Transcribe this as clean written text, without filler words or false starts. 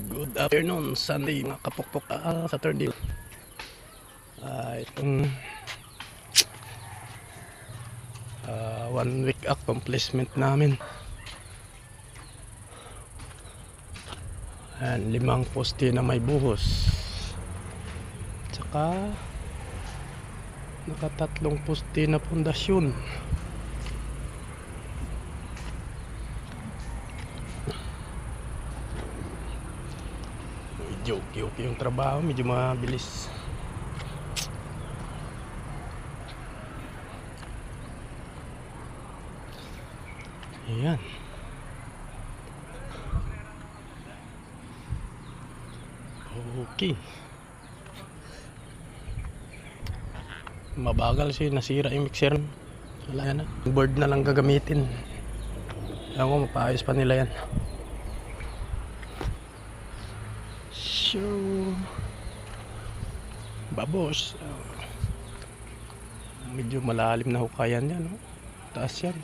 Good afternoon, Sunday mga kapukpok, Saturday. Itong 1 week accomplishment namin. Ayan, 5 poste na may buhos. Tsaka nakatatlong poste na pundasyon. Medyo okay yung trabaho, medyo mabilis. Ayan. Okay. Mabagal siya, nasira yung mixer. Wala na. Board na lang gagamitin. Ewan ko, mapaayos pa nila yan. So, babos. Medyo malalim na hukayan yan. No? Taas yan.